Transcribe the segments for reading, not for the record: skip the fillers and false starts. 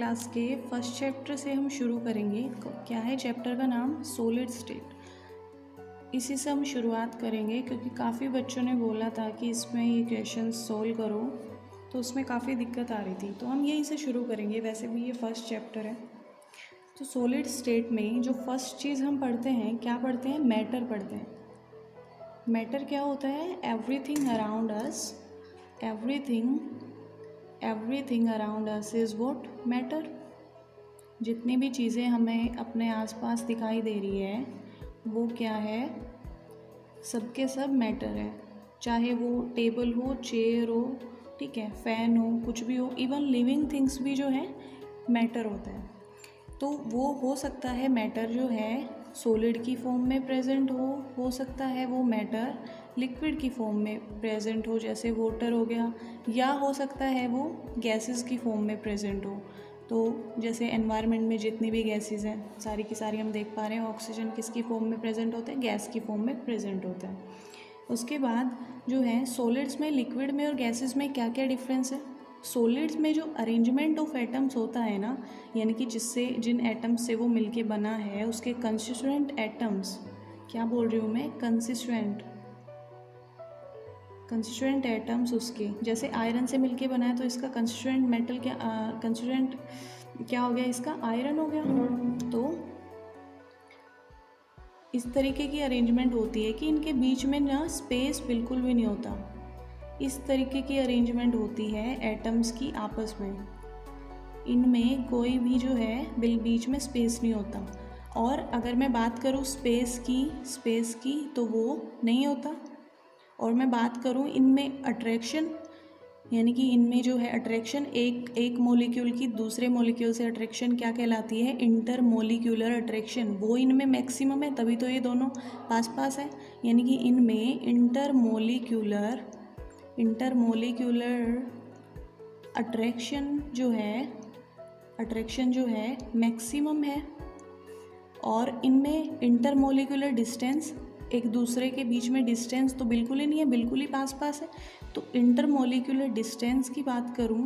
Class के first chapter से हम शुरू करेंगे। क्या है चैप्टर का नाम? Solid state. इसी से हम शुरुआत करेंगे क्योंकि काफ़ी बच्चों ने बोला था कि इसमें ये क्वेश्चन सोल्व करो, तो उसमें काफ़ी दिक्कत आ रही थी, तो हम यहीं से शुरू करेंगे। वैसे भी ये फर्स्ट चैप्टर है। तो सॉलिड स्टेट में जो फर्स्ट चीज़ हम पढ़ते हैं, क्या पढ़ते हैं? मैटर पढ़ते हैं। मैटर क्या होता है? Everything around us, everything around us is what? Matter. जितनी भी चीज़ें हमें अपने आसपास दिखाई दे रही है वो क्या है? सबके सब मैटर है। चाहे वो टेबल हो, चेयर हो, ठीक है, फ़ैन हो, कुछ भी हो, इवन लिविंग थिंग्स भी जो है मैटर होता है। तो वो हो सकता है मैटर जो है सॉलिड की फॉर्म में प्रेजेंट हो सकता है वो मैटर लिक्विड की फॉर्म में प्रेजेंट हो, जैसे वाटर हो गया, या हो सकता है वो गैसेस की फॉर्म में प्रेजेंट हो। तो जैसे एनवायरनमेंट में जितनी भी गैसेस हैं सारी की सारी हम देख पा रहे हैं, ऑक्सीजन किसकी फॉर्म में प्रेजेंट होता है? गैस की फॉर्म में प्रेजेंट होता है। उसके बाद जो है सॉलिड्स में, लिक्विड में और गैसेस में क्या क्या डिफरेंस है? सॉलिड्स में जो अरेंजमेंट ऑफ एटम्स होता है ना, यानी कि जिन एटम्स से वो मिलके बना है उसके कंस्टिट्यूएंट एटम्स, क्या बोल रही हूँ मैं? कंस्टिट्यूएंट एटम्स उसके, जैसे आयरन से मिलके बना है तो इसका कंस्टिट्यूएंट मेटल क्या, कंस्टिट्यूएंट क्या हो गया? इसका आयरन हो गया। तो इस तरीके की अरेंजमेंट होती है कि इनके बीच में ना स्पेस बिल्कुल भी नहीं होता। इस तरीके की अरेंजमेंट होती है एटम्स की आपस में, इनमें कोई भी जो है बीच में स्पेस नहीं होता। और अगर मैं बात करूँ स्पेस की तो वो नहीं होता। और मैं बात करूँ इनमें अट्रैक्शन, यानी कि इनमें जो है अट्रैक्शन, एक मॉलिक्यूल की दूसरे मॉलिक्यूल से अट्रैक्शन क्या कहलाती है? Inter molecular attraction. वो इनमें मैक्सिमम है, तभी तो ये दोनों पास पास है। यानी कि इनमें इंटर मॉलिक्यूलर अट्रैक्शन जो है मैक्सिमम है। और इनमें इंटर मॉलिक्यूलर डिस्टेंस, एक दूसरे के बीच में डिस्टेंस तो बिल्कुल ही नहीं है, बिल्कुल ही पास पास है। तो इंटर मॉलिक्यूलर डिस्टेंस की बात करूं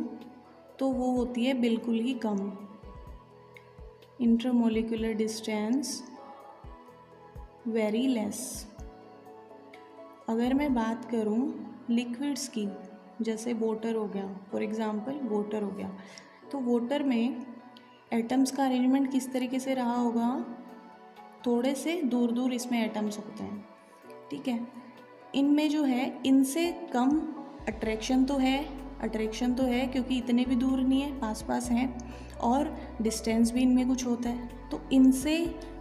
तो वो होती है बिल्कुल ही कम। Intermolecular distance very less. अगर मैं बात करूं लिक्विड्स की, जैसे वाटर हो गया, फॉर एग्जांपल वाटर हो गया, तो वाटर में एटम्स का अरेंजमेंट किस तरीके से रहा होगा? थोड़े से दूर दूर इसमें एटम्स होते हैं, ठीक है। इनमें जो है इनसे कम अट्रैक्शन तो है क्योंकि इतने भी दूर नहीं है, पास पास हैं, और डिस्टेंस भी इनमें कुछ होता है। तो इनसे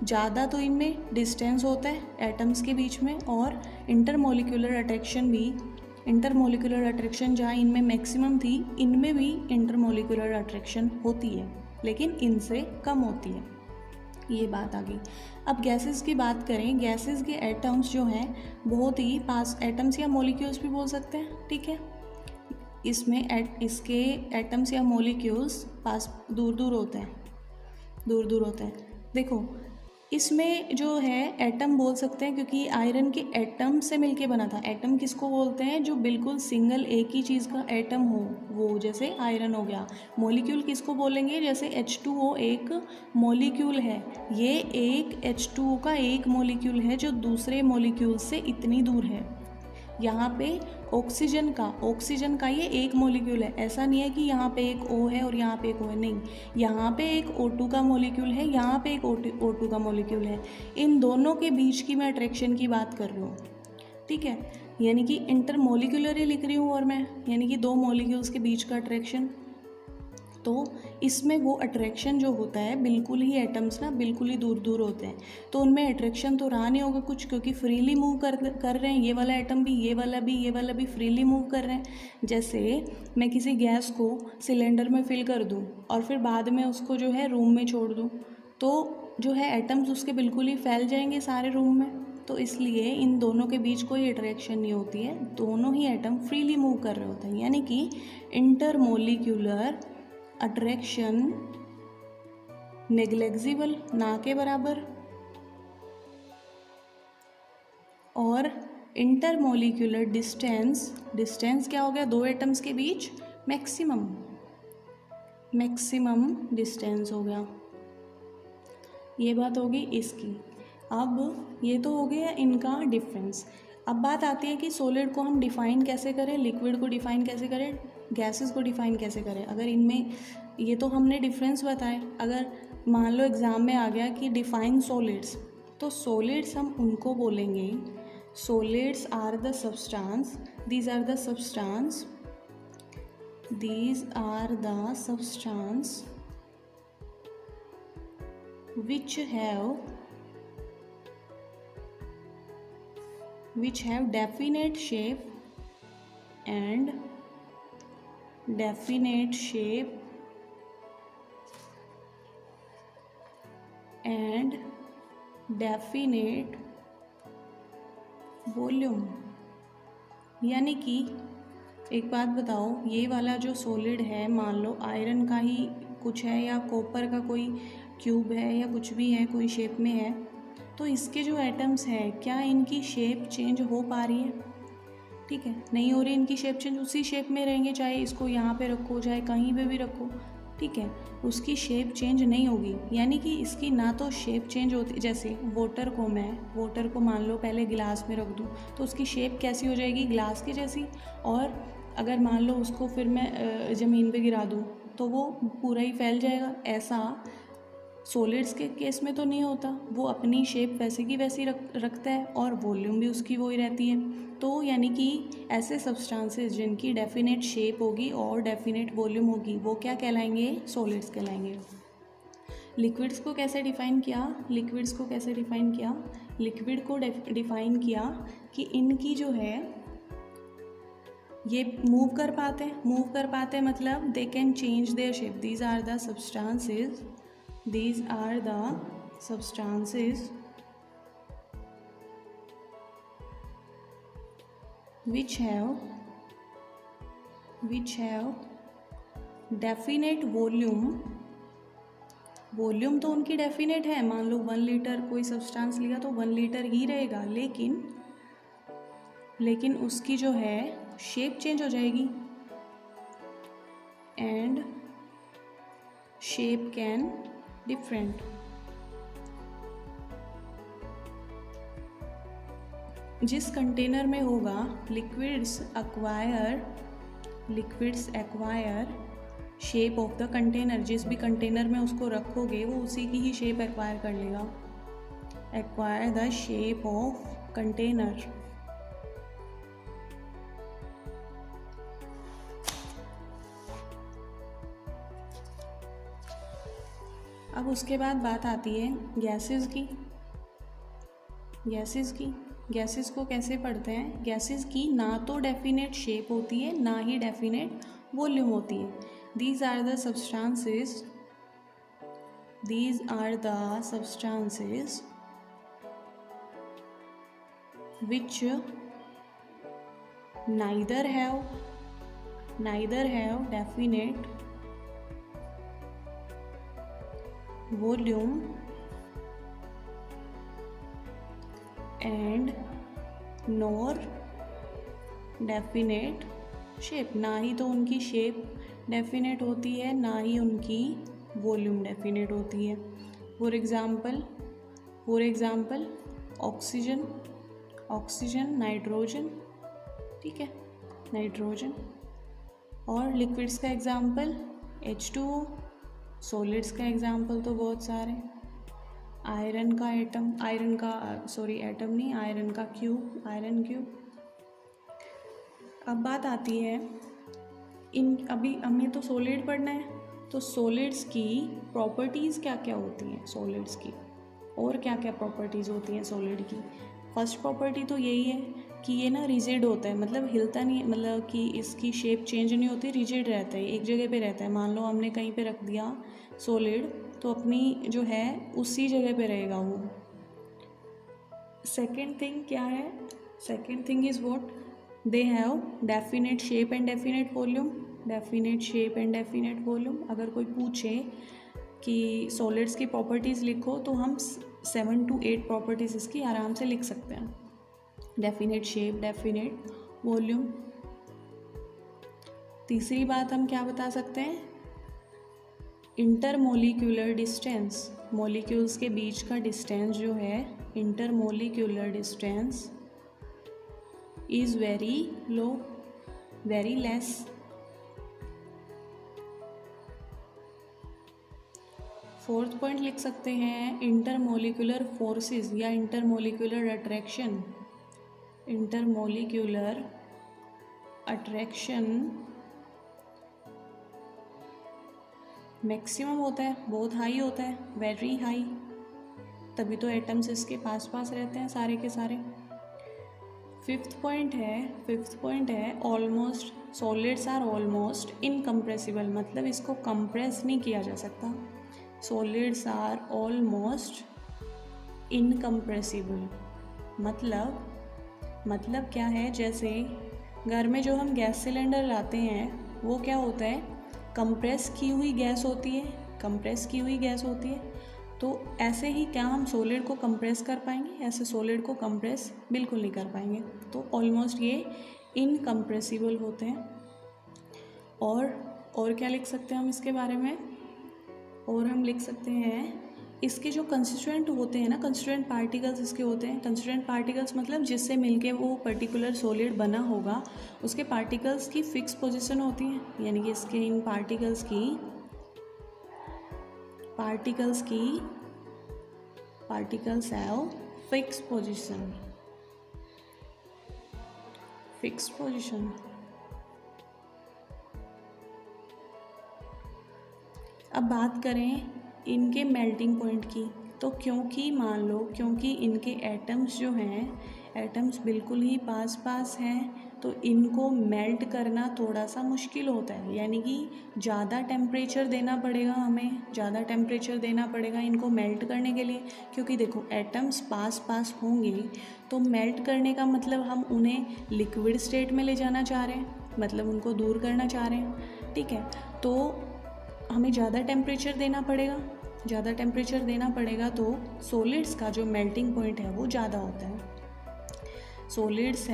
ज़्यादा तो इनमें डिस्टेंस होता है एटम्स के बीच में, और इंटरमॉलिक्यूलर अट्रैक्शन जहाँ इनमें मैक्सिमम थी, इनमें भी इंटरमॉलिक्यूलर अट्रैक्शन होती है, लेकिन इनसे कम होती है। ये बात आ गई। अब गैसेस की बात करें, गैसेस के एटम्स जो हैं बहुत ही पास, एटम्स या मॉलिक्यूल्स भी बोल सकते हैं, ठीक है। इसमें इसके एटम्स या मॉलिक्यूल्स पास दूर दूर होते हैं। देखो इसमें जो है एटम बोल सकते हैं क्योंकि आयरन के एटम से मिलके बना था। एटम किसको बोलते हैं? जो बिल्कुल सिंगल एक ही चीज़ का एटम हो, वो जैसे आयरन हो गया। मॉलिक्यूल किसको बोलेंगे? जैसे H2O एक मॉलिक्यूल है, ये एक H2O का एक मॉलिक्यूल है जो दूसरे मॉलिक्यूल से इतनी दूर है। यहाँ पे ऑक्सीजन का ये एक मॉलिक्यूल है, ऐसा नहीं है कि यहाँ पे एक O है और यहाँ पे एक O है, नहीं, यहाँ पे एक O2 का मॉलिक्यूल है, यहाँ पे एक O2 का मॉलिक्यूल है। इन दोनों के बीच की मैं अट्रैक्शन की बात कर रही हूँ, ठीक है। यानी कि इंटर मॉलिक्यूलर ही लिख रही हूँ और मैं, यानी कि दो मॉलिक्यूल्स के बीच का अट्रैक्शन। तो इसमें वो अट्रैक्शन जो होता है बिल्कुल ही एटम्स ना बिल्कुल ही दूर दूर होते हैं, तो उनमें अट्रैक्शन तो रहा नहीं होगा कुछ, क्योंकि फ्रीली मूव कर रहे हैं। ये वाला एटम भी, ये वाला भी फ्रीली मूव कर रहे हैं। जैसे मैं किसी गैस को सिलेंडर में फिल कर दूँ और फिर बाद में उसको जो है रूम में छोड़ दूँ, तो जो है एटम्स उसके बिल्कुल ही फैल जाएंगे सारे रूम में। तो इसलिए इन दोनों के बीच कोई अट्रैक्शन नहीं होती है, दोनों ही एटम फ्रीली मूव कर रहे होते हैं। यानी कि इंटर मॉलिक्यूलर अट्रैक्शन नेग्लेक्जिबल, ना के बराबर, और इंटरमॉलिक्यूलर डिस्टेंस क्या हो गया? दो एटम्स के बीच मैक्सिमम। मैक्सिमम डिस्टेंस हो गया, ये बात होगी इसकी। अब ये तो हो गया इनका डिफरेंस। अब बात आती है कि सॉलिड को हम डिफ़ाइन कैसे करें, लिक्विड को डिफ़ाइन कैसे करें, गैसेस को डिफ़ाइन कैसे करें। अगर इनमें ये तो हमने डिफरेंस बताए, अगर मान लो एग्ज़ाम में आ गया कि डिफ़ाइन सॉलिड्स, तो सॉलिड्स हम उनको बोलेंगे solids are the substance, these are the substance, these are the substance which have definite shape and definite shape and definite volume। यानी कि एक बात बताओ, ये वाला जो सॉलिड है, मान लो आयरन का ही कुछ है या कॉपर का कोई क्यूब है या कुछ भी है, कोई शेप में है, तो इसके जो एटम्स हैं क्या इनकी शेप चेंज हो पा रही है? ठीक है, नहीं हो रही इनकी शेप चेंज, उसी शेप में रहेंगे, चाहे इसको यहाँ पे रखो चाहे कहीं पे भी रखो, ठीक है, उसकी शेप चेंज नहीं होगी। यानी कि इसकी ना तो शेप चेंज होती, जैसे वाटर को मान लो पहले गिलास में रख दूँ तो उसकी शेप कैसी हो जाएगी, ग्लास की जैसी। और अगर मान लो उसको फिर मैं ज़मीन पे गिरा दूँ तो वो पूरा ही फैल जाएगा। ऐसा सॉलिड्स के केस में तो नहीं होता, वो अपनी शेप वैसे की वैसी रखता है और वॉल्यूम भी उसकी वही रहती है। तो यानी कि ऐसे सब्सटेंसेस जिनकी डेफिनेट शेप होगी और डेफिनेट वॉल्यूम होगी वो क्या कहलाएंगे, सॉलिड्स कहलाएंगे। लिक्विड्स को कैसे डिफ़ाइन किया, लिक्विड को डिफ़ाइन किया कि इनकी जो है ये मूव कर पाते हैं मतलब they can change their shape. These are the substances which have definite volume तो उनकी डेफिनेट है, मान लो 1 लीटर कोई सब्सटेंस लिया तो 1 लीटर ही रहेगा, लेकिन उसकी जो है शेप चेंज हो जाएगी। And shape can different. जिस कंटेनर में होगा liquids acquire shape of the container, जिस भी कंटेनर में उसको रखोगे वो उसी की ही शेप एक्वायर कर लेगा। Acquire the shape of container. अब उसके बाद बात आती है गैसेस को कैसे पढ़ते हैं। गैसेस की ना तो डेफिनेट शेप होती है ना ही डेफिनेट वॉल्यूम होती है। These are the substances which neither have definite volume and nor definite shape। ना ही तो उनकी शेप डेफिनेट होती है ना ही उनकी वॉल्यूम डेफिनेट होती है। फॉर एग्जाम्पल ऑक्सीजन, नाइट्रोजन, ठीक है, नाइट्रोजन। और लिक्विड्स का एग्जाम्पल H2O। सॉलिड्स का एग्जाम्पल तो बहुत सारे, आयरन का क्यूब। अब बात आती है अभी हमें तो सॉलिड पढ़ना है, तो सॉलिड्स की प्रॉपर्टीज़ क्या क्या होती हैं, सॉलिड्स की और क्या क्या प्रॉपर्टीज़ होती हैं सॉलिड की। फर्स्ट प्रॉपर्टी तो यही है कि ये ना रिजिड होता है, मतलब हिलता नहीं, मतलब कि इसकी शेप चेंज नहीं होती, रिजिड रहता है, एक जगह पे रहता है। मान लो हमने कहीं पे रख दिया सॉलिड तो अपनी जो है उसी जगह पे रहेगा वो। सेकेंड थिंग क्या है, second thing is what, they have definite shape and definite volume. अगर कोई पूछे कि सॉलिड्स की प्रॉपर्टीज़ लिखो तो हम 7 to 8 प्रॉपर्टीज़ इसकी आराम से लिख सकते हैं। Definite shape, definite volume. तीसरी बात हम क्या बता सकते हैं, इंटरमोलिक्यूलर डिस्टेंस, मॉलिक्यूल्स के बीच का डिस्टेंस जो है, intermolecular distance is very low, very less. Fourth point लिख सकते हैं इंटरमोलिक्यूलर फोर्सेस या intermolecular attraction. Intermolecular attraction maximum होता है, बहुत हाई होता है, वेरी हाई, तभी तो एटम्स इसके पास पास रहते हैं सारे के सारे। फिफ्थ पॉइंट है almost, solids are almost incompressible, मतलब इसको कंप्रेस नहीं किया जा सकता। सॉलिड्स आर ऑलमोस्ट इनकम्प्रेसिबल, मतलब क्या है, जैसे घर में जो हम गैस सिलेंडर लाते हैं वो क्या होता है, कंप्रेस की हुई गैस होती है। तो ऐसे ही क्या हम सॉलिड को कंप्रेस कर पाएंगे? ऐसे सॉलिड को कंप्रेस बिल्कुल नहीं कर पाएंगे। तो ऑलमोस्ट ये इनकम्प्रेसिबल होते हैं। और क्या लिख सकते हैं हम इसके बारे में? और हम लिख सकते हैं इसके जो कंस्टिट्यूएंट होते हैं ना, कंस्टिट्यूएंट पार्टिकल्स इसके होते हैं। कंस्टिट्यूएंट पार्टिकल्स मतलब जिससे मिलके वो पर्टिकुलर सॉलिड बना होगा, उसके पार्टिकल्स की फिक्स पोजीशन होती है, यानी कि इसके इन पार्टिकल्स हैव फिक्स पोजीशन। अब बात करें इनके मेल्टिंग पॉइंट की, तो क्योंकि इनके एटम्स जो हैं, एटम्स बिल्कुल ही पास पास हैं, तो इनको मेल्ट करना थोड़ा सा मुश्किल होता है, यानी कि ज़्यादा टेम्परेचर देना पड़ेगा इनको मेल्ट करने के लिए। क्योंकि देखो एटम्स पास पास होंगे तो मेल्ट करने का मतलब हम उन्हें लिक्विड स्टेट में ले जाना चाह रहे हैं, मतलब उनको दूर करना चाह रहे हैं, ठीक है। तो हमें ज़्यादा टेम्परेचर देना पड़ेगा, तो सॉलिड्स का जो मेल्टिंग पॉइंट है वो ज़्यादा होता है। Solids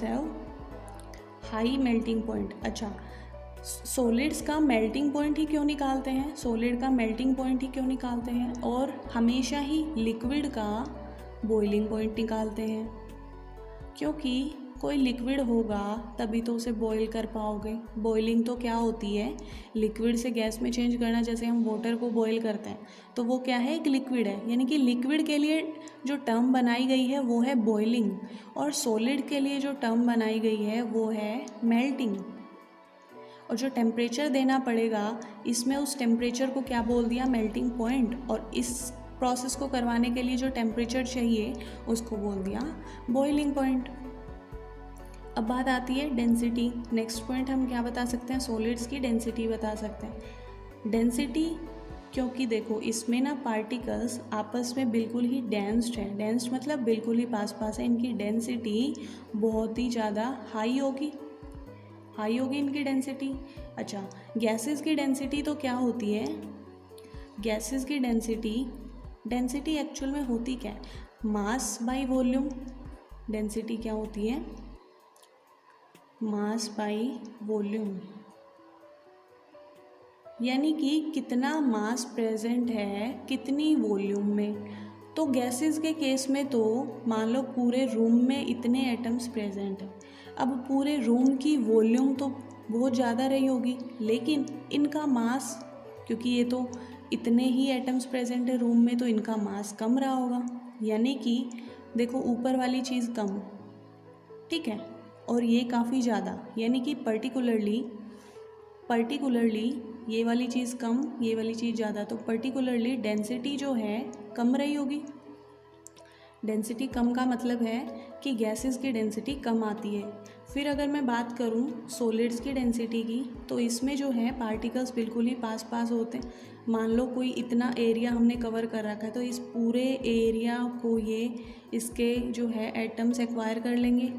have high melting point. अच्छा, सॉलिड्स का मेल्टिंग पॉइंट ही क्यों निकालते हैं? और हमेशा ही लिक्विड का बॉइलिंग पॉइंट निकालते हैं, क्योंकि कोई लिक्विड होगा तभी तो उसे बॉईल कर पाओगे। बॉइलिंग तो क्या होती है, लिक्विड से गैस में चेंज करना। जैसे हम वाटर को बॉईल करते हैं तो वो क्या है, एक लिक्विड है, यानी कि लिक्विड के लिए जो टर्म बनाई गई है वो है बॉइलिंग, और सॉलिड के लिए जो टर्म बनाई गई है वो है मेल्टिंग। और जो टेम्परेचर देना पड़ेगा, इसमें उस टेम्परेचर को क्या बोल दिया, मेल्टिंग पॉइंट, और इस प्रोसेस को करवाने के लिए जो टेम्परेचर चाहिए उसको बोल दिया बॉइलिंग पॉइंट। अब बात आती है डेंसिटी। नेक्स्ट पॉइंट हम क्या बता सकते हैं, सॉलिड्स की डेंसिटी बता सकते हैं। डेंसिटी, क्योंकि देखो इसमें ना पार्टिकल्स आपस में बिल्कुल ही डेंस्ड है, डेंस्ड मतलब बिल्कुल ही पास पास है, इनकी डेंसिटी बहुत ही ज़्यादा हाई होगी इनकी डेंसिटी। अच्छा, गैसेस की डेंसिटी तो क्या होती है, गैसेस की डेंसिटी एक्चुअल में होती क्या है, मास बाई वॉल्यूम। डेंसिटी क्या होती है, मास बाई वॉल्यूम, यानी कि कितना मास प्रेजेंट है कितनी वॉल्यूम में। तो गैसेस के केस में तो मान लो पूरे रूम में इतने एटम्स प्रेजेंट हैं, अब पूरे रूम की वॉल्यूम तो बहुत ज़्यादा रही होगी, लेकिन इनका मास, क्योंकि ये तो इतने ही एटम्स प्रेजेंट है रूम में, तो इनका मास कम रहा होगा। यानी कि देखो ऊपर वाली चीज़ कम, ठीक है, और ये काफ़ी ज़्यादा, यानी कि पर्टिकुलरली ये वाली चीज़ कम, ये वाली चीज़ ज़्यादा, तो पर्टिकुलरली डेंसिटी जो है कम रही होगी। डेंसिटी कम का मतलब है कि गैसेस की डेंसिटी कम आती है। फिर अगर मैं बात करूं सॉलिड्स की डेंसिटी की, तो इसमें जो है पार्टिकल्स बिल्कुल ही पास पास होते हैं। मान लो कोई इतना एरिया हमने कवर कर रखा है, तो इस पूरे एरिया को ये इसके जो है एटम्स एक्वायर कर लेंगे।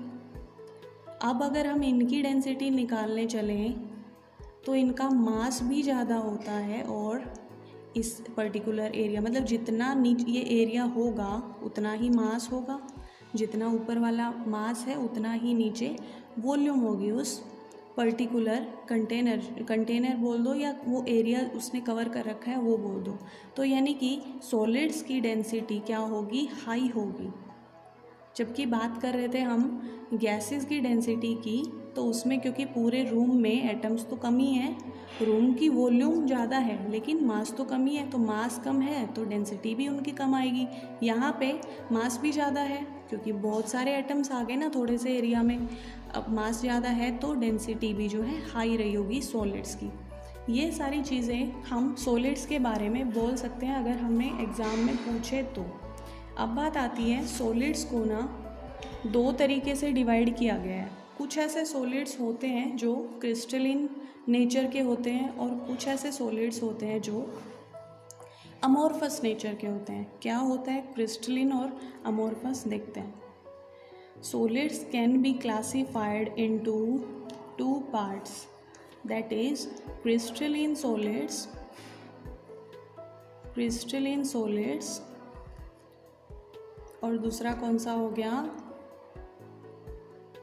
अब अगर हम इनकी डेंसिटी निकालने चलें तो इनका मास भी ज़्यादा होता है, और इस पर्टिकुलर एरिया मतलब जितना नीचे ये एरिया होगा उतना ही मास होगा, जितना ऊपर वाला मास है उतना ही नीचे वॉल्यूम होगी उस पर्टिकुलर कंटेनर बोल दो या वो एरिया उसने कवर कर रखा है वो बोल दो। तो यानी कि सॉलिड्स की डेंसिटी क्या होगी, हाई होगी। जबकि बात कर रहे थे हम गैसेस की डेंसिटी की, तो उसमें क्योंकि पूरे रूम में एटम्स तो कम ही हैं, रूम की वॉल्यूम ज़्यादा है लेकिन मास तो कम ही है, तो मास कम है तो डेंसिटी भी उनकी कम आएगी। यहाँ पे मास भी ज़्यादा है क्योंकि बहुत सारे एटम्स आ गए ना थोड़े से एरिया में, अब मास ज़्यादा है तो डेंसिटी भी जो है हाई रही होगी सॉलिड्स की। ये सारी चीज़ें हम सॉलिड्स के बारे में बोल सकते हैं अगर हमें एग्ज़ाम में पूछे तो। अब बात आती है सॉलिड्स को ना दो तरीके से डिवाइड किया गया है। कुछ ऐसे सॉलिड्स होते हैं जो क्रिस्टलिन नेचर के होते हैं और कुछ ऐसे सॉलिड्स होते हैं जो अमोर्फस नेचर के होते हैं। क्या होता है, क्रिस्टलिन और अमोर्फस देखते हैं। Solids can be classified into two parts, that is crystalline solids और दूसरा कौन सा हो गया,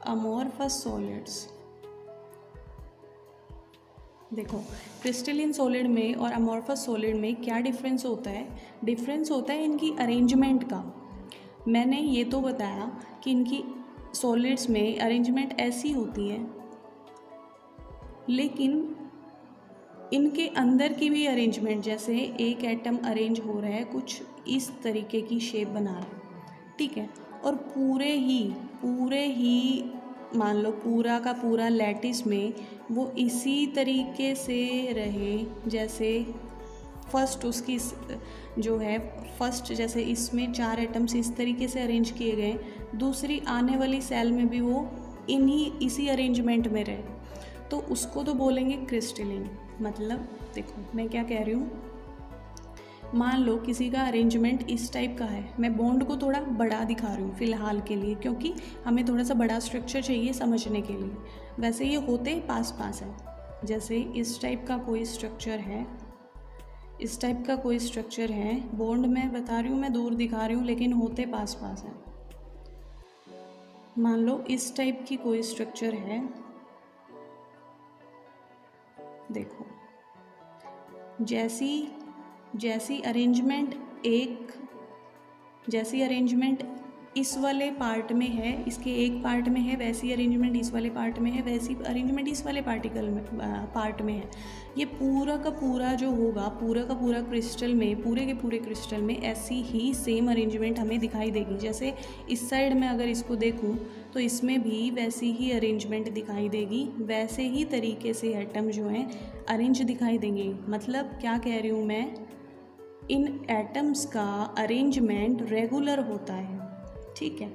अमोर्फस सॉलिड्स। देखो क्रिस्टलिन सॉलिड में और अमोर्फस सॉलिड में क्या डिफरेंस होता है, डिफरेंस होता है इनकी अरेंजमेंट का। मैंने ये तो बताया कि इनकी सॉलिड्स में अरेंजमेंट ऐसी होती है, लेकिन इनके अंदर की भी अरेंजमेंट, जैसे एक एटम अरेंज हो रहा है कुछ इस तरीके की शेप बना रहा है, ठीक है, और पूरे ही मान लो पूरा का पूरा लैटिस में वो इसी तरीके से रहे, जैसे फर्स्ट उसकी जो है फर्स्ट, जैसे इसमें 4 एटम्स इस तरीके से अरेंज किए गए, दूसरी आने वाली सेल में भी वो इसी अरेंजमेंट में रहे, तो उसको तो बोलेंगे क्रिस्टलिन। मतलब देखो मैं क्या कह रही हूँ, मान लो किसी का अरेंजमेंट इस टाइप का है, मैं बॉन्ड को थोड़ा बड़ा दिखा रही हूँ फ़िलहाल के लिए क्योंकि हमें थोड़ा सा बड़ा स्ट्रक्चर चाहिए समझने के लिए, वैसे ये होते पास पास है। जैसे इस टाइप का कोई स्ट्रक्चर है, बॉन्ड मैं बता रही हूँ, मैं दूर दिखा रही हूँ लेकिन होते पास पास है। मान लो इस टाइप की कोई स्ट्रक्चर है, देखो जैसी अरेंजमेंट इस वाले पार्ट में है, इसके एक पार्ट में है, वैसी अरेंजमेंट इस वाले पार्ट में है, वैसी अरेंजमेंट इस वाले पार्ट में है। ये पूरा का पूरा जो होगा, पूरे के पूरे क्रिस्टल में ऐसी ही सेम अरेंजमेंट हमें दिखाई देगी। जैसे इस साइड में अगर इसको देखूं तो इसमें भी वैसी ही अरेंजमेंट दिखाई देगी, वैसे ही तरीके से एटम जो हैं अरेंज दिखाई देंगे। मतलब क्या कह रही हूँ मैं, इन एटम्स का अरेंजमेंट रेगुलर होता है, ठीक है।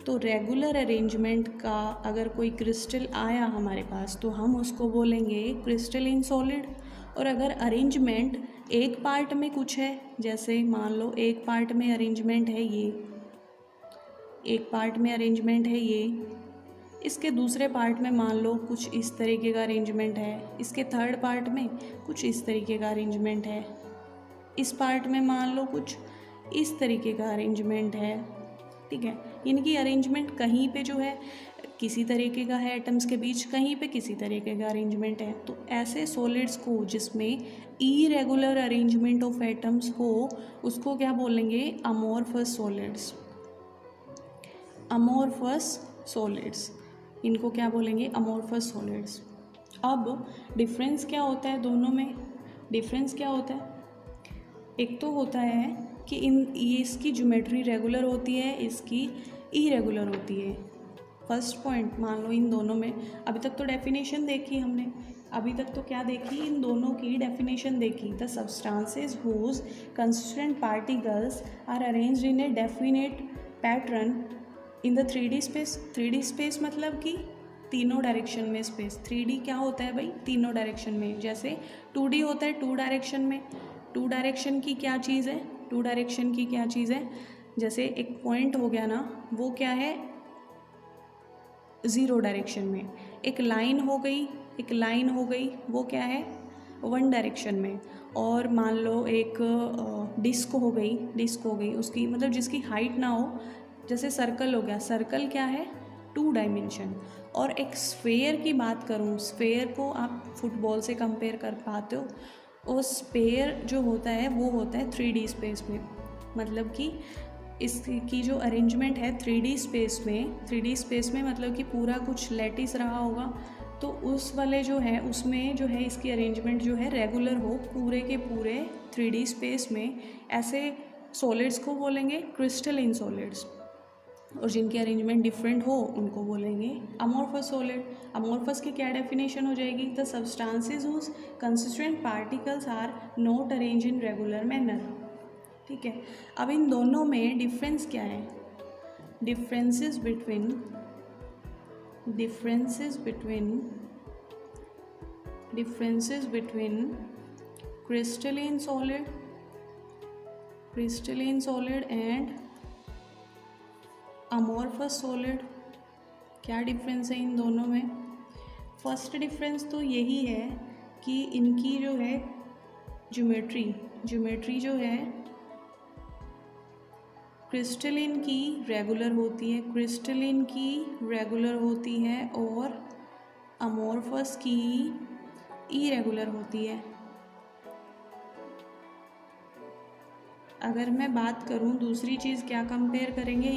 तो रेगुलर अरेंजमेंट का अगर कोई क्रिस्टल आया हमारे पास तो हम उसको बोलेंगे क्रिस्टलिन सॉलिड। और अगर अरेंजमेंट एक पार्ट में कुछ है, जैसे मान लो एक पार्ट में अरेंजमेंट है ये, इसके दूसरे पार्ट में मान लो कुछ इस तरीके का अरेंजमेंट है, इसके थर्ड पार्ट में कुछ इस तरीके का अरेंजमेंट है, इस पार्ट में मान लो कुछ इस तरीके का अरेंजमेंट है, ठीक है। इनकी अरेंजमेंट कहीं पे जो है किसी तरीके का है एटम्स के बीच, कहीं पे किसी तरीके का अरेंजमेंट है। तो ऐसे सॉलिड्स को जिसमें इरेगुलर अरेंजमेंट ऑफ एटम्स हो उसको क्या बोलेंगे, अमोर्फस सॉलिड्स। इनको क्या बोलेंगे, अमोर्फस सॉलिड्स। अब डिफरेंस क्या होता है दोनों में, डिफरेंस क्या होता है, एक तो होता है कि ये इसकी ज्योमेट्री रेगुलर होती है, इसकी इरेगुलर होती है। फर्स्ट पॉइंट मान लो इन दोनों में, अभी तक तो डेफिनेशन देखी हमने, अभी तक तो क्या देखी, इन दोनों की डेफिनेशन देखी। The substances whose constituent particles are arranged in a definite pattern in the 3D space. 3D space मतलब कि तीनों डायरेक्शन में स्पेस। 3D क्या होता है भाई, तीनों डायरेक्शन में। जैसे 2D होता है 2 डायरेक्शन में। 2 डायरेक्शन की क्या चीज़ है, जैसे एक पॉइंट हो गया ना, वो क्या है 0 डायरेक्शन में। एक लाइन हो गई वो क्या है 1 डायरेक्शन में। और मान लो एक डिस्क हो गई, उसकी मतलब जिसकी हाइट ना हो, जैसे सर्कल हो गया, सर्कल क्या है 2 डायमेंशन। और एक स्फेयर की बात करूँ, स्फेयर को आप फुटबॉल से कंपेयर कर पाते हो, और स्फेयर जो होता है वो होता है 3D स्पेस में, मतलब कि इसकी जो अरेंजमेंट है 3D स्पेस में, 3D स्पेस में मतलब कि पूरा कुछ लैटिस रहा होगा, तो उस वाले जो है उसमें जो है इसकी अरेंजमेंट जो है रेगुलर हो पूरे के पूरे 3D स्पेस में। ऐसे सॉलिड्स को बोलेंगे क्रिस्टलाइन सॉलिड्स, और जिनकी अरेंजमेंट डिफरेंट हो उनको बोलेंगे अमोर्फस सॉलिड। अमोर्फस की क्या डेफिनेशन हो जाएगी? The substances whose constituent particles are not arrange in regular manner. ठीक है, अब इन दोनों में डिफरेंस क्या है? Differences between crystalline solid and amorphous solid. क्या डिफरेंस है इन दोनों में? फर्स्ट डिफरेंस तो यही है कि इनकी जो है ज्योमेट्री जो है क्रिस्टलिन की रेगुलर होती है और अमोर्फस की इरेगुलर होती है। अगर मैं बात करूं दूसरी चीज़ क्या कंपेयर करेंगे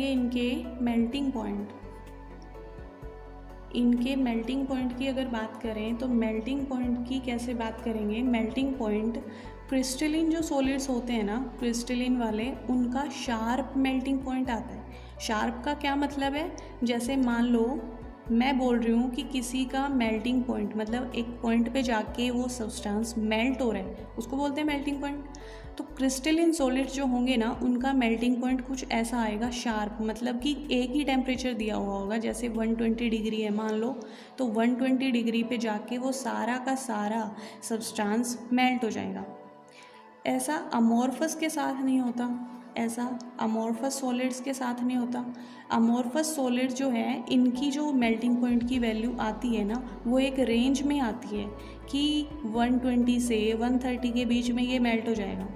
इनके, मेल्टिंग पॉइंट। इनके मेल्टिंग पॉइंट की अगर बात करें तो मेल्टिंग पॉइंट की कैसे बात करेंगे? मेल्टिंग पॉइंट क्रिस्टलिन जो सॉलिड्स होते हैं ना, क्रिस्टलिन वाले, उनका शार्प मेल्टिंग पॉइंट आता है। शार्प का क्या मतलब है? जैसे मान लो मैं बोल रही हूँ कि किसी का मेल्टिंग पॉइंट मतलब एक पॉइंट पे जाके वो सब्सटेंस मेल्ट हो रहा है, उसको बोलते हैं मेल्टिंग पॉइंट। तो क्रिस्टलिन सॉलिड्स जो होंगे ना उनका मेल्टिंग पॉइंट कुछ ऐसा आएगा शार्प, मतलब कि एक ही टेम्परेचर दिया हुआ होगा, जैसे 120 डिग्री है मान लो, तो 120 डिग्री पे जाके वो सारा का सारा सब्सटेंस मेल्ट हो जाएगा। ऐसा अमोर्फस के साथ नहीं होता, ऐसा अमोर्फस सॉलिड्स के साथ नहीं होता। अमोर्फस सॉलिड जो है इनकी जो मेल्टिंग पॉइंट की वैल्यू आती है ना वो एक रेंज में आती है कि 120 से 130 के बीच में ये मेल्ट हो जाएगा,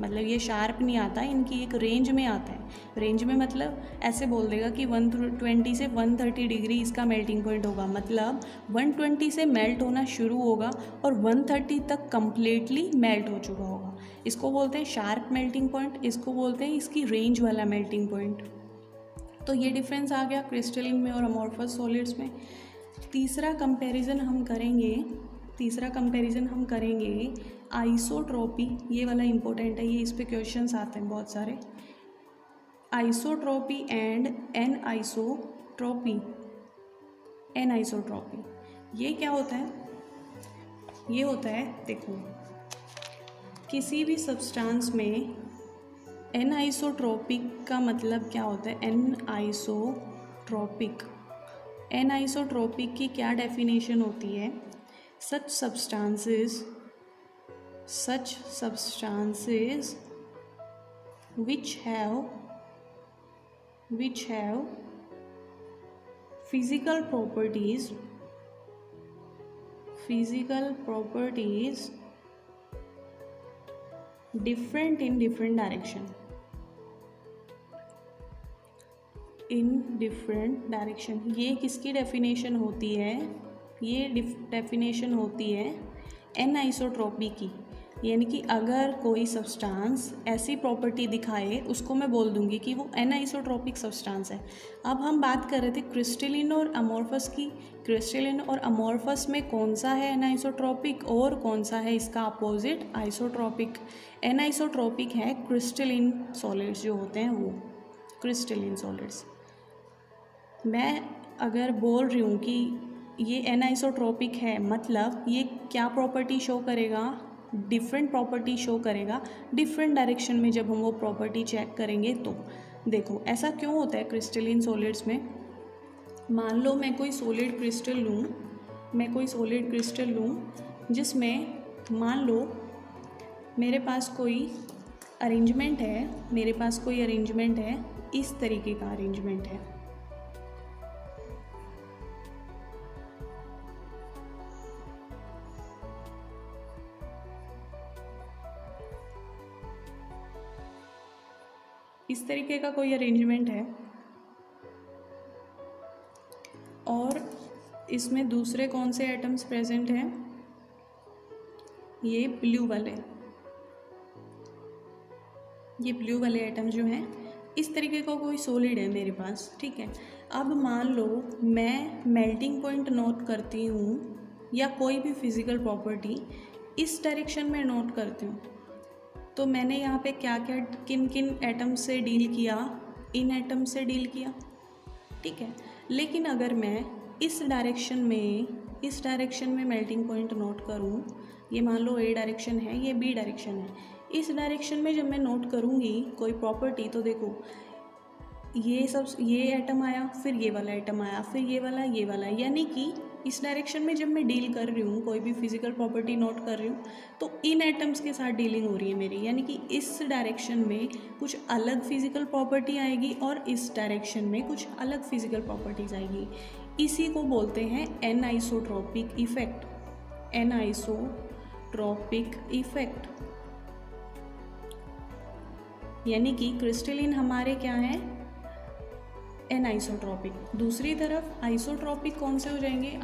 मतलब ये शार्प नहीं आता, इनकी एक रेंज में आता है। रेंज में मतलब ऐसे बोल देगा कि 120 से 130 डिग्री इसका मेल्टिंग पॉइंट होगा, मतलब 120 से मेल्ट होना शुरू होगा और 130 तक कम्प्लीटली मेल्ट हो चुका होगा। इसको बोलते हैं शार्प मेल्टिंग पॉइंट, इसको बोलते हैं इसकी रेंज वाला मेल्टिंग पॉइंट। तो ये डिफरेंस आ गया क्रिस्टलिन में और अमोर्फस सॉलिड्स में। तीसरा कंपैरिजन हम करेंगे आइसोट्रॉपी। ये वाला इंपॉर्टेंट है, ये इस पे क्वेश्चंस आते हैं बहुत सारे। Isotropy and anisotropy. ये क्या होता है? ये होता है, देखो, किसी भी सब्सटेंस में एनआइसोट्रॉपिक का मतलब क्या होता है? एनआइसोट्रॉपिक की क्या डेफिनेशन होती है? such substances which have physical properties different in different direction. ये किसकी डेफिनेशन होती है? ये डेफिनेशन होती है एनआइसोट्रॉपी की, यानी कि अगर कोई सब्सटेंस ऐसी प्रॉपर्टी दिखाए उसको मैं बोल दूंगी कि वो एनआइसोट्रॉपिक सब्सटेंस है। अब हम बात कर रहे थे क्रिस्टलिन और अमोर्फस की। क्रिस्टलिन और अमोर्फस में कौन सा है एनआइसोट्रॉपिक और कौन सा है इसका अपोजिट आइसोट्रॉपिक? एनआइसोट्रॉपिक है क्रिस्टलिन सॉलिड्स जो होते हैं वो, क्रिस्टलिन सॉलिड्स। मैं अगर बोल रही हूँ कि ये एनआइसोट्रॉपिक है, मतलब ये क्या प्रॉपर्टी शो करेगा? डिफरेंट प्रॉपर्टी शो करेगा डिफरेंट डायरेक्शन में। जब हम वो प्रॉपर्टी चेक करेंगे तो देखो ऐसा क्यों होता है क्रिस्टलिन सॉलिड्स में। मान लो मैं कोई सॉलिड क्रिस्टल लूँ जिसमें मान लो मेरे पास कोई अरेंजमेंट है, इस तरीके का अरेंजमेंट है। इस तरीके का कोई अरेंजमेंट है। और इसमें दूसरे कौन से एटम्स प्रेजेंट हैं, ये ब्लू वाले एटम जो हैं, इस तरीके का कोई सॉलिड है मेरे पास, ठीक है। अब मान लो मैं मेल्टिंग पॉइंट नोट करती हूँ या कोई भी फिजिकल प्रॉपर्टी इस डायरेक्शन में नोट करती हूँ, तो मैंने यहाँ पे क्या क्या किन किन एटम से डील किया, इन एटम से डील किया, ठीक है। लेकिन अगर मैं इस डायरेक्शन में मेल्टिंग पॉइंट नोट करूँ, ये मान लो ए डायरेक्शन है, ये बी डायरेक्शन है, इस डायरेक्शन में जब मैं नोट करूँगी कोई प्रॉपर्टी, तो देखो ये एटम आया, फिर ये वाला एटम आया, फिर ये वाला, यानी कि इस डायरेक्शन में जब मैं डील कर रही हूँ, कोई भी फिजिकल प्रॉपर्टी नोट कर रही हूँ, तो इन एटम्स के साथ डीलिंग हो रही है मेरी, यानी कि इस डायरेक्शन में कुछ अलग फिजिकल प्रॉपर्टी आएगी और इस डायरेक्शन में कुछ अलग फिजिकल प्रॉपर्टीज आएगी। इसी को बोलते हैं एनआइसोट्रॉपिक इफेक्ट। यानी कि क्रिस्टलिन हमारे क्या हैं, एनआइसोट्रॉपिक। दूसरी तरफ आइसोट्रॉपिक कौन से हो जाएंगे,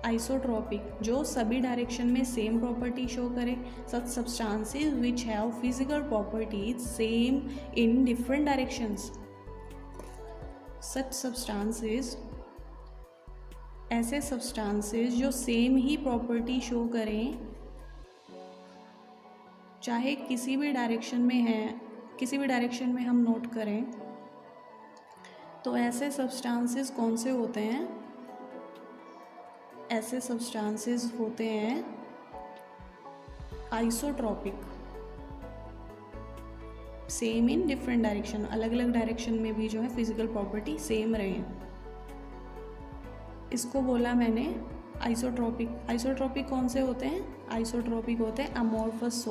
आइसोट्रॉपिक जो सभी डायरेक्शन में सेम प्रॉपर्टी शो करे, such substances which have physical properties same in different directions. Such substances, ऐसे सब्सटेंसेस जो सेम ही प्रॉपर्टी शो करें, चाहे किसी भी डायरेक्शन में हम नोट करें, तो ऐसे सब्सटेंसेस कौन से होते हैं, ऐसे सब्सटेंसेस होते हैं isotropic, same in different direction, अलग अलग डायरेक्शन में भी जो है फिजिकल प्रॉपर्टी सेम रहे, इसको बोला मैंने आइसोट्रॉपिक। आइसोट्रॉपिक कौन से होते हैं, आइसोट्रॉपिक होते हैं अमॉर्फस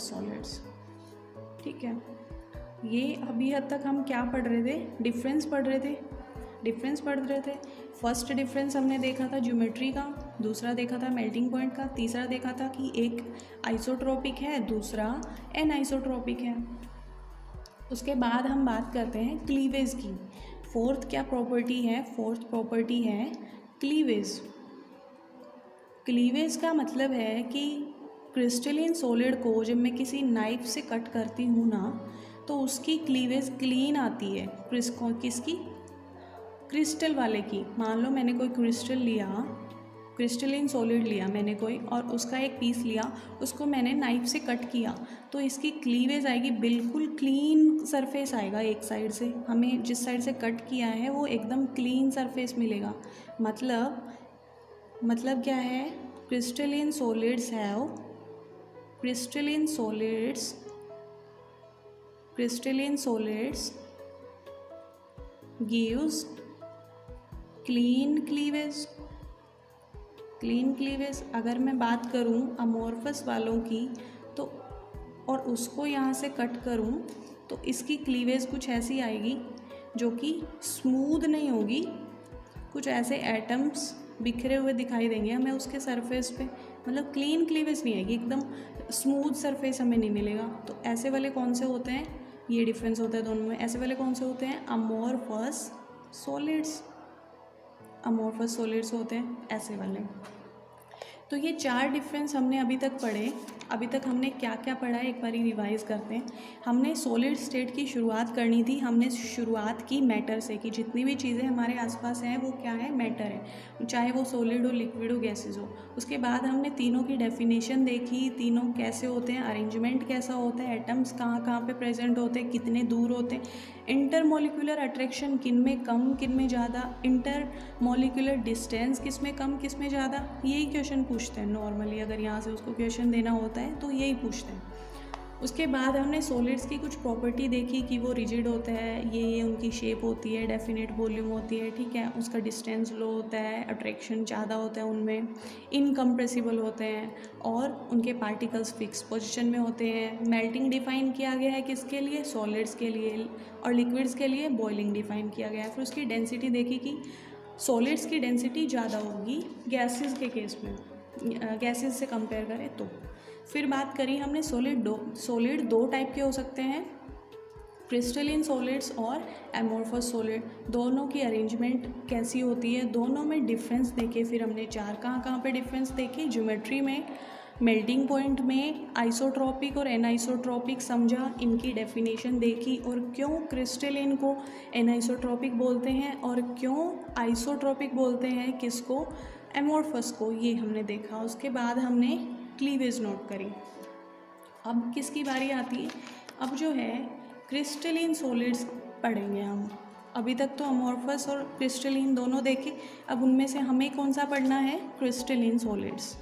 सॉलिड्स, ठीक है। ये अभी हद तक हम क्या पढ़ रहे थे, डिफरेंस पढ़ रहे थे। फर्स्ट डिफरेंस हमने देखा था ज्योमेट्री का, दूसरा देखा था मेल्टिंग पॉइंट का, तीसरा देखा था कि एक आइसोट्रॉपिक है, दूसरा एनआइसोट्रॉपिक है। उसके बाद हम बात करते हैं क्लीवेज की। फोर्थ प्रॉपर्टी है क्लीवेज। क्लीवेज का मतलब है कि क्रिस्टलिन सॉलिड को जब मैं किसी नाइफ से कट करती हूँ ना, तो उसकी क्लीवेज क्लीन आती है। किसकी, क्रिस्टल वाले की। मान लो मैंने कोई क्रिस्टलिन सॉलिड लिया मैंने कोई, और उसका एक पीस लिया, उसको मैंने नाइफ से कट किया, तो इसकी क्लीवेज आएगी, बिल्कुल क्लीन सरफेस आएगा एक साइड से। हमें जिस साइड से कट किया है वो एकदम क्लीन सरफेस मिलेगा। मतलब क्या है, crystalline solids gives clean cleavage. अगर मैं बात करूं अमॉर्फस वालों की, तो और उसको यहाँ से कट करूं, तो इसकी क्लीवेज कुछ ऐसी आएगी जो कि स्मूथ नहीं होगी, कुछ ऐसे एटम्स बिखरे हुए दिखाई देंगे हमें उसके सरफेस पे, मतलब क्लीन क्लीवेज नहीं आएगी, एकदम स्मूथ सरफेस हमें नहीं मिलेगा। तो ऐसे वाले कौन से होते हैं, ये डिफरेंस होता है दोनों में। ऐसे वाले कौन से होते हैं, अमॉर्फस सॉलिड्स होते हैं ऐसे वाले। तो ये 4 डिफरेंस हमने अभी तक पढ़े। अभी तक हमने क्या क्या पढ़ा है एक बार रिवाइज करते हैं। हमने सॉलिड स्टेट की शुरुआत करनी थी। हमने शुरुआत की मैटर से, कि जितनी भी चीज़ें हमारे आसपास हैं वो क्या है, मैटर है, चाहे वो सॉलिड हो, लिक्विड हो, गैसेज हो। उसके बाद हमने तीनों की डेफिनेशन देखी, तीनों कैसे होते हैं, अरेंजमेंट कैसा होता है, एटम्स कहाँ कहाँ पे प्रेजेंट होते हैं, कितने दूर होते हैं, इंटरमोलिकुलर अट्रैक्शन किन में कम किन में ज़्यादा, इंटरमोलिकुलर डिस्टेंस किस में कम किस में ज़्यादा। यही क्वेश्चन पूछते हैं नॉर्मली, अगर यहाँ से उसको क्वेश्चन देना होता है तो यही पूछते हैं। उसके बाद हमने सॉलिड्स की कुछ प्रॉपर्टी देखी कि वो रिजिड होता है, ये उनकी शेप होती है, डेफिनेट वॉल्यूम होती है, ठीक है, उसका डिस्टेंस लो होता है, अट्रैक्शन ज़्यादा होता है उनमें, इनकम्प्रेसिबल होते हैं, और उनके पार्टिकल्स फिक्स पोजीशन में होते हैं। मेल्टिंग डिफाइन किया गया है किसके लिए, सॉलिड्स के लिए, और लिक्विड्स के लिए बॉइलिंग डिफाइन किया गया है। फिर उसकी डेंसिटी देखी कि सॉलिड्स की डेंसिटी ज़्यादा होगी गैसेस के केस में, गैसेस से कंपेयर करें तो। फिर बात करी हमने सॉलिड दो टाइप के हो सकते हैं, क्रिस्टलिन सॉलिड्स और एमोर्फस सॉलिड। दोनों की अरेंजमेंट कैसी होती है, दोनों में डिफरेंस देखे। फिर हमने चार कहाँ पे डिफरेंस देखे, ज्योमेट्री में, मेल्टिंग पॉइंट में, आइसोट्रॉपिक और एनाइसोट्रॉपिक समझा, इनकी डेफिनेशन देखी, और क्यों क्रिस्टलिन को एनाइसोट्रॉपिक बोलते हैं और क्यों आइसोट्रॉपिक बोलते हैं, किसको, एमोर्फस को, ये हमने देखा। उसके बाद हमने क्लीवेज नोट करी। अब किसकी बारी आती है, अब जो है क्रिस्टलिन सॉलिड्स पढ़ेंगे हम। अभी तक तो अमोर्फस और क्रिस्टलिन दोनों देखे, अब उनमें से हमें कौन सा पढ़ना है, crystalline solids.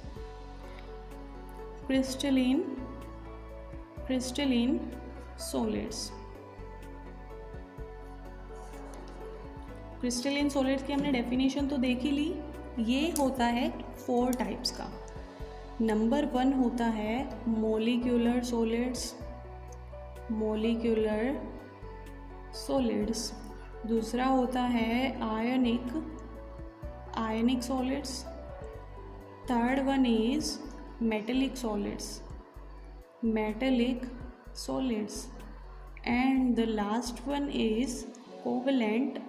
Crystalline solids, crystalline solids की हमने डेफिनेशन तो देख ही ली। ये होता है 4 टाइप्स का। नंबर 1 होता है मोलिक्यूलर सॉलिड्स। दूसरा होता है आयनिक solids. Third one is metallic solids and the last one is covalent,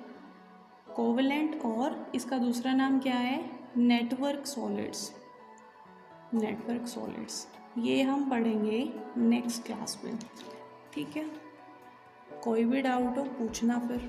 और इसका दूसरा नाम क्या है, नेटवर्क सॉलिड्स। ये हम पढ़ेंगे नेक्स्ट क्लास में, ठीक है। कोई भी डाउट हो पूछना फिर।